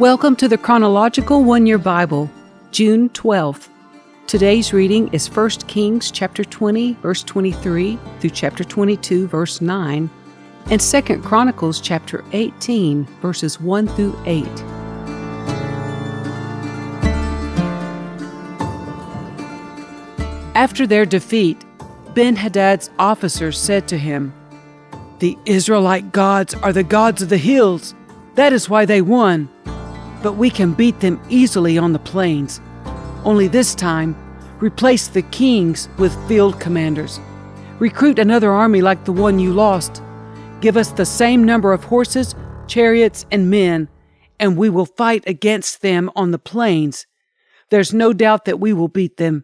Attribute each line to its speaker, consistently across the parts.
Speaker 1: Welcome to the Chronological One-Year Bible, June 12th. Today's reading is 1 Kings chapter 20, verse 23 through chapter 22, verse 9, and 2 Chronicles chapter 18, verses 1 through 8. After their defeat, Ben-Hadad's officers said to him, "The Israelite gods are the gods of the hills. That is why they won. But we can beat them easily on the plains. Only this time, replace the kings with field commanders. Recruit another army like the one you lost. Give us the same number of horses, chariots, and men, and we will fight against them on the plains. There's no doubt that we will beat them."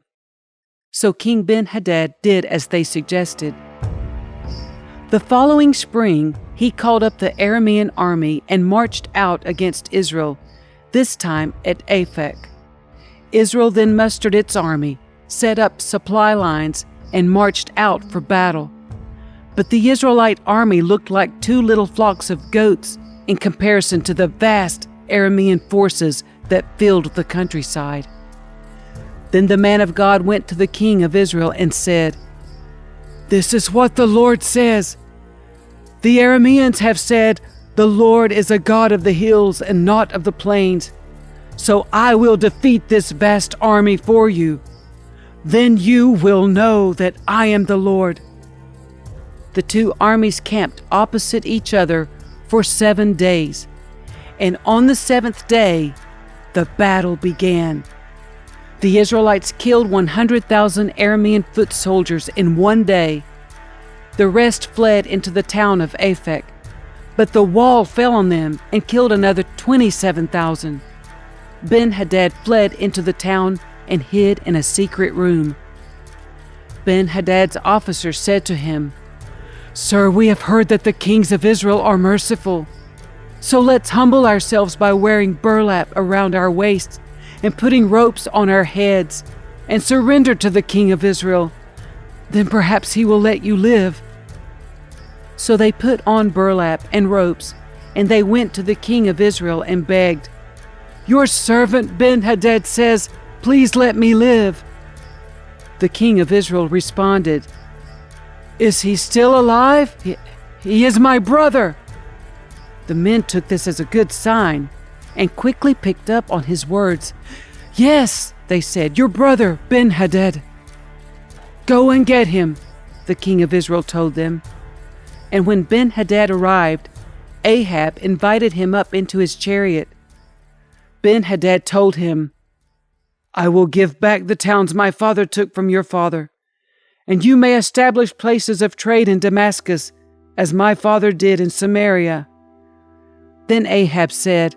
Speaker 1: So King Ben-Hadad did as they suggested. The following spring, he called up the Aramean army and marched out against Israel, this time at Aphek. Israel then mustered its army, set up supply lines, and marched out for battle. But the Israelite army looked like two little flocks of goats in comparison to the vast Aramean forces that filled the countryside. Then the man of God went to the king of Israel and said, "This is what the Lord says. The Arameans have said, 'The Lord is a God of the hills and not of the plains.' So I will defeat this vast army for you. Then you will know that I am the Lord." The two armies camped opposite each other for 7 days, and on the 7th day, the battle began. The Israelites killed 100,000 Aramean foot soldiers in one day. The rest fled into the town of Aphek, but the wall fell on them and killed another 27,000. Ben-Hadad fled into the town and hid in a secret room. Ben-Hadad's officers said to him, "Sir, we have heard that the kings of Israel are merciful. So let's humble ourselves by wearing burlap around our waists and putting ropes on our heads, and surrender to the king of Israel. Then perhaps he will let you live." So they put on burlap and ropes, and they went to the king of Israel and begged, "Your servant Ben-Hadad says, 'Please let me live.'" The king of Israel responded, "Is he still alive? He is my brother." The men took this as a good sign and quickly picked up on his words. "Yes," they said, "your brother Ben-Hadad." "Go and get him," the king of Israel told them. And when Ben-Hadad arrived, Ahab invited him up into his chariot. Ben-Hadad told him, "I will give back the towns my father took from your father, and you may establish places of trade in Damascus, as my father did in Samaria." Then Ahab said,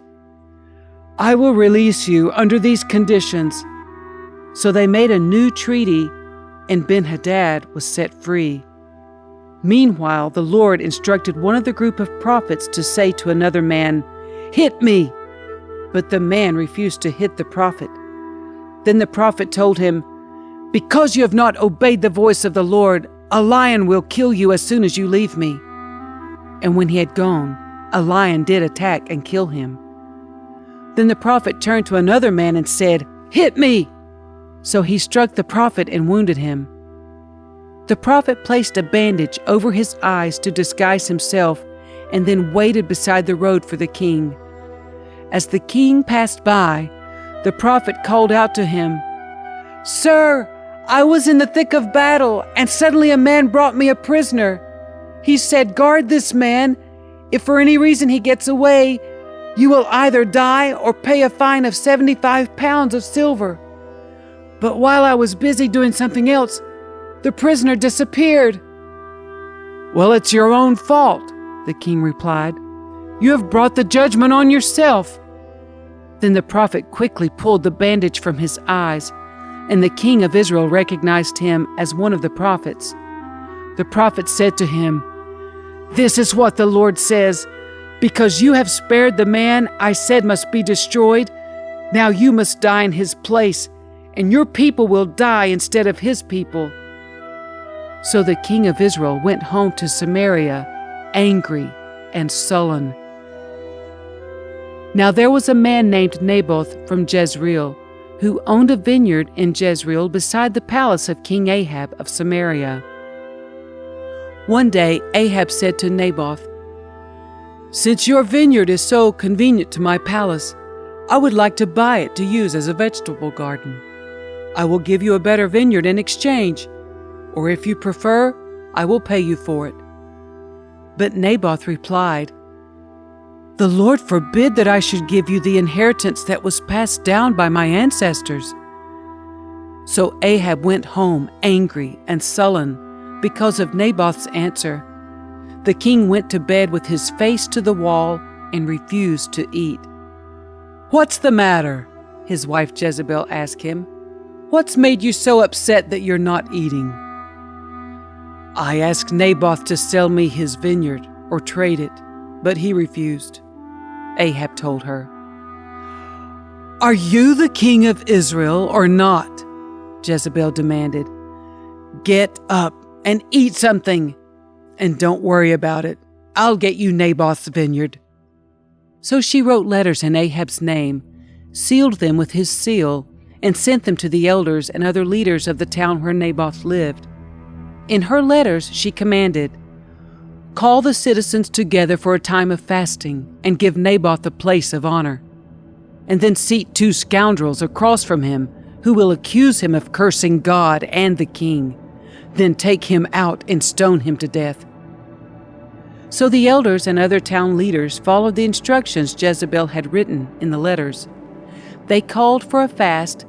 Speaker 1: "I will release you under these conditions." So they made a new treaty, and Ben-Hadad was set free. Meanwhile, the Lord instructed one of the group of prophets to say to another man, "Hit me!" But the man refused to hit the prophet. Then the prophet told him, "Because you have not obeyed the voice of the Lord, a lion will kill you as soon as you leave me." And when he had gone, a lion did attack and kill him. Then the prophet turned to another man and said, "Hit me!" So he struck the prophet and wounded him. The prophet placed a bandage over his eyes to disguise himself and then waited beside the road for the king. As the king passed by, the prophet called out to him, "Sir, I was in the thick of battle, and suddenly a man brought me a prisoner. He said, 'Guard this man. If for any reason he gets away, you will either die or pay a fine of 75 pounds of silver.' But while I was busy doing something else, the prisoner disappeared." "Well, it's your own fault," the king replied. "You have brought the judgment on yourself." Then the prophet quickly pulled the bandage from his eyes, and the king of Israel recognized him as one of the prophets. The prophet said to him, "This is what the Lord says, 'Because you have spared the man I said must be destroyed, now you must die in his place, and your people will die instead of his people.'" So the king of Israel went home to Samaria, angry and sullen. Now there was a man named Naboth from Jezreel, who owned a vineyard in Jezreel beside the palace of King Ahab of Samaria. One day Ahab said to Naboth, "Since your vineyard is so convenient to my palace, I would like to buy it to use as a vegetable garden. I will give you a better vineyard in exchange, or if you prefer, I will pay you for it." But Naboth replied, "The Lord forbid that I should give you the inheritance that was passed down by my ancestors." So Ahab went home angry and sullen because of Naboth's answer. The king went to bed with his face to the wall and refused to eat. "What's the matter?" his wife Jezebel asked him. "What's made you so upset that you're not eating?" "I asked Naboth to sell me his vineyard or trade it, but he refused," Ahab told her. "Are you the king of Israel or not?" Jezebel demanded. "Get up and eat something, and don't worry about it. I'll get you Naboth's vineyard." So she wrote letters in Ahab's name, sealed them with his seal, and sent them to the elders and other leaders of the town where Naboth lived. In her letters she commanded, "Call the citizens together for a time of fasting and give Naboth a place of honor. And then seat 2 scoundrels across from him who will accuse him of cursing God and the king. Then take him out and stone him to death." So the elders and other town leaders followed the instructions Jezebel had written in the letters. They called for a fast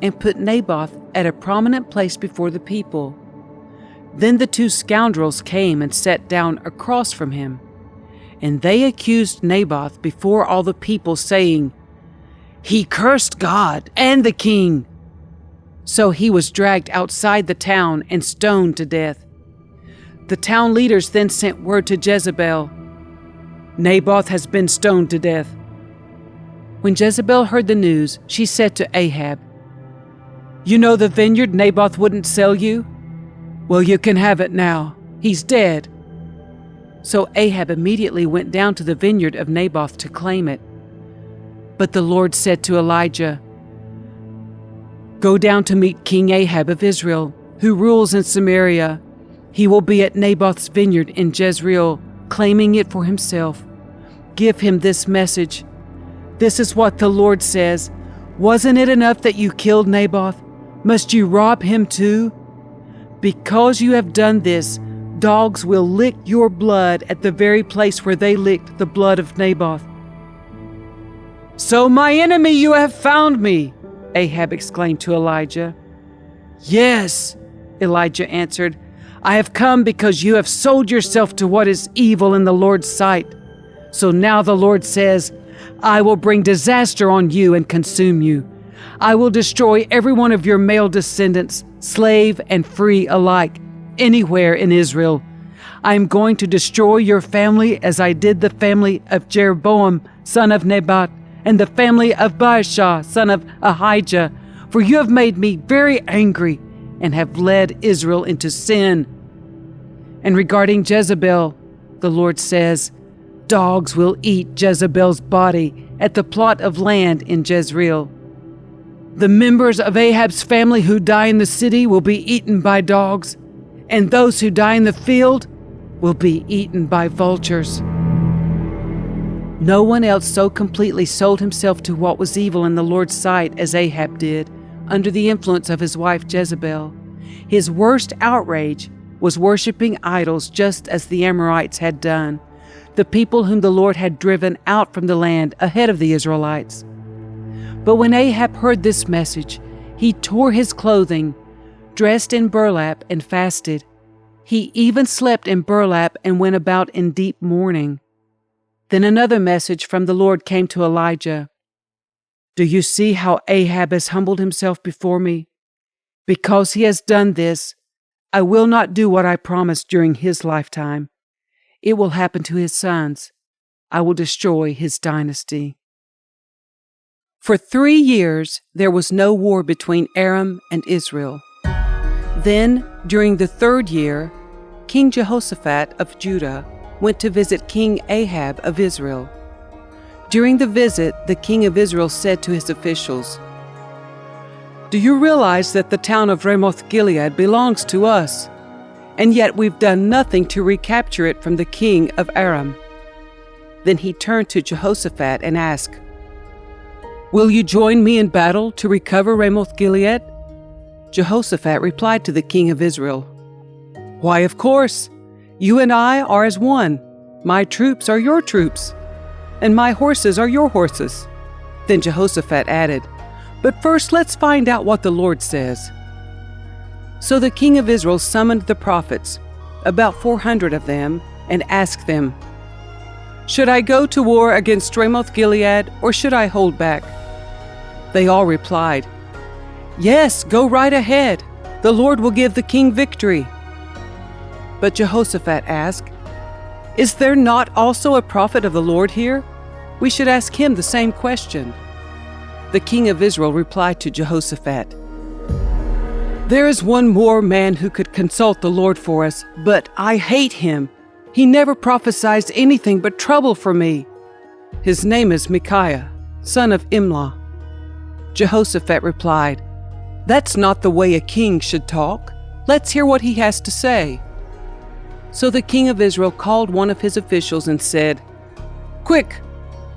Speaker 1: and put Naboth at a prominent place before the people. Then the 2 scoundrels came and sat down across from him, and they accused Naboth before all the people, saying, "He cursed God and the king." So he was dragged outside the town and stoned to death. The town leaders then sent word to Jezebel, "Naboth has been stoned to death." When Jezebel heard the news, she said to Ahab, "You know the vineyard Naboth wouldn't sell you? Well, you can have it now. He's dead." So Ahab immediately went down to the vineyard of Naboth to claim it. But the Lord said to Elijah, "Go down to meet King Ahab of Israel, who rules in Samaria. He will be at Naboth's vineyard in Jezreel, claiming it for himself. Give him this message. This is what the Lord says. Wasn't it enough that you killed Naboth? Must you rob him too? Because you have done this, dogs will lick your blood at the very place where they licked the blood of Naboth." "So my enemy you have found me," Ahab exclaimed to Elijah. "Yes," Elijah answered, "I have come because you have sold yourself to what is evil in the Lord's sight. So now the Lord says, I will bring disaster on you and consume you. I will destroy every one of your male descendants, slave and free alike, anywhere in Israel. I am going to destroy your family as I did the family of Jeroboam, son of Nebat, and the family of Baasha, son of Ahijah, for you have made me very angry and have led Israel into sin. And regarding Jezebel, the Lord says, dogs will eat Jezebel's body at the plot of land in Jezreel. The members of Ahab's family who die in the city will be eaten by dogs, and those who die in the field will be eaten by vultures. No one else so completely sold himself to what was evil in the Lord's sight as Ahab did, under the influence of his wife Jezebel. His worst outrage was worshiping idols just as the Amorites had done, the people whom the Lord had driven out from the land ahead of the Israelites. But when Ahab heard this message, he tore his clothing, dressed in burlap, and fasted. He even slept in burlap and went about in deep mourning. Then another message from the Lord came to Elijah. Do you see how Ahab has humbled himself before me? Because he has done this, I will not do what I promised during his lifetime. It will happen to his sons. I will destroy his dynasty. For 3 years, there was no war between Aram and Israel. Then, during the 3rd year, King Jehoshaphat of Judah went to visit King Ahab of Israel. During the visit, the king of Israel said to his officials, "Do you realize that the town of Ramoth-Gilead belongs to us, and yet we've done nothing to recapture it from the king of Aram?" Then he turned to Jehoshaphat and asked, "Will you join me in battle to recover Ramoth-Gilead?" Jehoshaphat replied to the king of Israel, "Why, of course. You and I are as one. My troops are your troops, and my horses are your horses." Then Jehoshaphat added, "But first let's find out what the Lord says." So the king of Israel summoned the prophets, about 400 of them, and asked them, "Should I go to war against Ramoth-Gilead, or should I hold back?" They all replied, "Yes, go right ahead. The Lord will give the king victory." But Jehoshaphat asked, "Is there not also a prophet of the Lord here? We should ask him the same question." The king of Israel replied to Jehoshaphat, "There is one more man who could consult the Lord for us, but I hate him. He never prophesies anything but trouble for me. His name is Micaiah, son of Imlah." Jehoshaphat replied, "That's not the way a king should talk. Let's hear what he has to say." So the king of Israel called one of his officials and said, "Quick,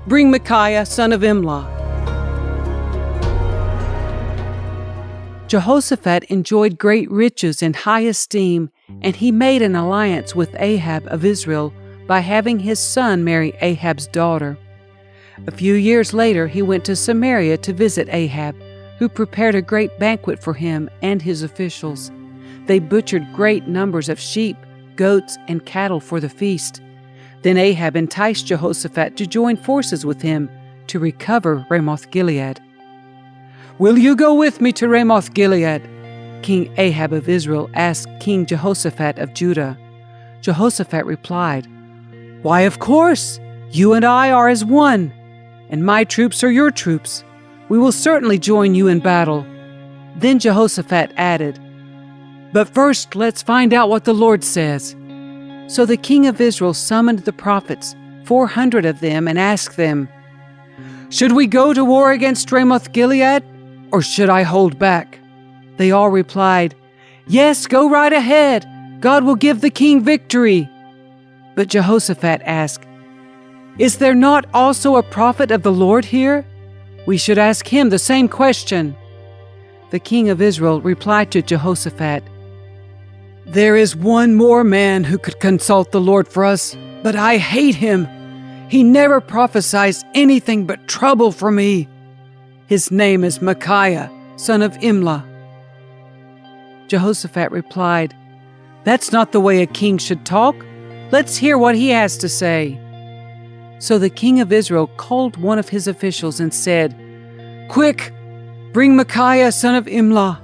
Speaker 1: bring Micaiah, son of Imlah." Jehoshaphat enjoyed great riches and high esteem, and he made an alliance with Ahab of Israel by having his son marry Ahab's daughter. A few years later, he went to Samaria to visit Ahab, who prepared a great banquet for him and his officials. They butchered great numbers of sheep, goats, and cattle for the feast. Then Ahab enticed Jehoshaphat to join forces with him to recover Ramoth-Gilead. "Will you go with me to Ramoth-Gilead?" King Ahab of Israel asked King Jehoshaphat of Judah. Jehoshaphat replied, "Why, of course. You and I are as one, and my troops are your troops. We will certainly join you in battle." Then Jehoshaphat added, "But first let's find out what the Lord says." So the king of Israel summoned the prophets, 400 of them, and asked them, "Should we go to war against Ramoth-Gilead, or should I hold back?" They all replied, "Yes, go right ahead. God will give the king victory." But Jehoshaphat asked, "Is there not also a prophet of the Lord here? We should ask him the same question." The king of Israel replied to Jehoshaphat, "There is one more man who could consult the Lord for us, but I hate him. He never prophesies anything but trouble for me. His name is Micaiah, son of Imlah." Jehoshaphat replied, "That's not the way a king should talk. Let's hear what he has to say." So the king of Israel called one of his officials and said, "Quick, bring Micaiah, son of Imlah."